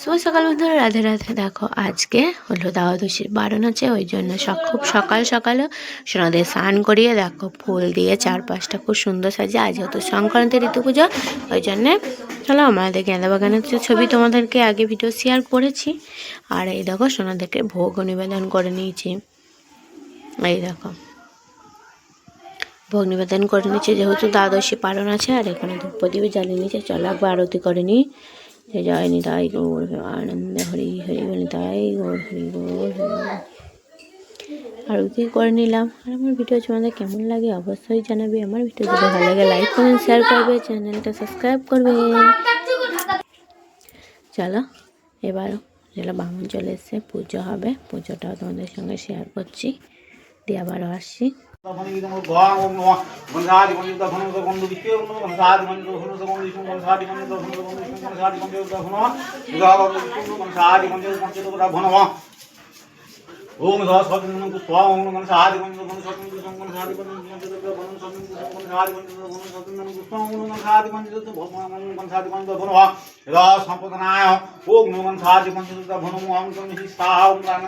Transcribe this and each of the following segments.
শুভ সকাল বন্ধুরা, রাধে রাধে। দেখো আজকে হলো দ্বাদশীর বারণ আছে, ওই জন্য খুব সকাল সকালে সোনাদের স্নান করিয়ে দেখো ফুল দিয়ে চারপাশটা খুব সুন্দর সাজে। আজ যেহেতু সংক্রান্তি ঋতু পুজো, ওই জন্যে চলো আমাদের গেঁদা বাগানের ছবি তোমাদেরকে আগে ভিডিও শেয়ার করেছি। আর এই দেখো সোনাদেরকে ভোগ নিবেদন করে নিয়েছি। এই দেখো ভোগ নিবেদন করে নিচ্ছে, যেহেতু দ্বাদশী পালন আছে। আর এখানে ধূপ প্রদীপ জ্বালিয়ে নিচ্ছে। চলো একবার আরতি করে নিই। জয় নিতাই গৌর আনন্দ হরি হরি বলি তাই গৌর হরি গৌর। আরতি করে নিলাম। আর আমার ভিডিও তোমাদের কেমন লাগে অবশ্যই জানাবে। আমার ভিডিও যদি ভালো লাগে লাইক কমেন্ট শেয়ার করবে, চ্যানেলটা সাবস্ক্রাইব করবে। চলো এবার যেটা বামন চলে এসছে, পুজো হবে, পুজোটাও তোমাদের সঙ্গে শেয়ার করছি। দিয়ে আবারও আসছি। ओम सत्संग स्वाहा ओम नमः साधि मंत्र ओम सत्संग साधि मंत्र ओम नमः साधि मंत्र भगवान साधि मंत्र भनवा रस संपदनाय ओम नमः साधि मंत्र भनवा ओम तम स्वाहा ओम प्राण।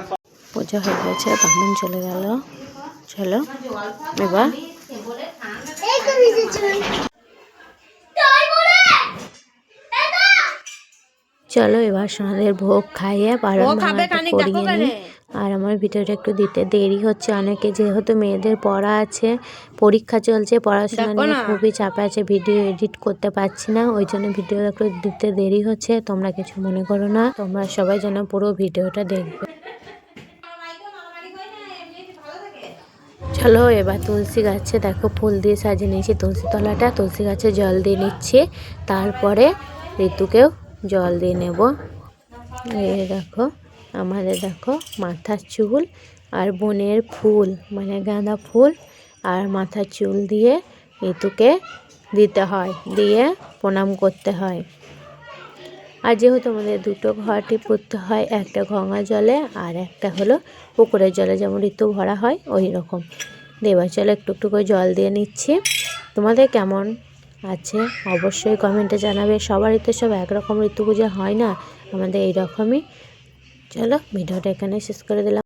পুজো হয়ে গেছে, বামন চলে গেল। চলো এবার সোনাদের ভোগ খাইয়ে পালন করিয়ে নিই। আর আমার ভিডিওটা একটু দিতে দেরি হচ্ছে অনেকে, যেহেতু মেয়েদের পড়া আছে, পরীক্ষা চলছে, পড়াশোনা নিয়ে খুবই চাপে আছে, ভিডিও এডিট করতে পারছি না। ওই জন্য ভিডিও একটু দিতে দেরি হচ্ছে, তোমরা কিছু মনে করো না। তোমরা সবাই যেন পুরো ভিডিওটা দেখবে। চলো এবার তুলসী গাছে দেখো ফুল দিয়ে সাজিয়ে নিয়েছি তুলসী তলাটা। তুলসী গাছে জল দিয়ে নিচ্ছি, তারপরে ঋতুকেও জল দিয়ে নেব। এই দেখো আমাদের দেখো মাথার চুল আর বনের ফুল মানে গাঁদা ফুল আর মাথার চুল দিয়ে ঋতুকে দিতে হয়, দিয়ে প্রণাম করতে হয়। আর যেহেতু আমাদের দুটো ঘরটি পুঁততে হয়, একটা গঙ্গা জলে আর একটা হলো পুকুরের জলে, যেমন ঋতু ভরা হয় ওই রকম। দেবার চলে একটু একটু করে জল দিয়ে নিচ্ছি। তোমাদের কেমন আছে অবশ্যই কমেন্টে জানাবে। সবারই তো সব একরকম ঋতু পূজা হয় না, আমাদের এইরকমই। চলো ভিডিওটা এখানে শেষ করে দিলাম।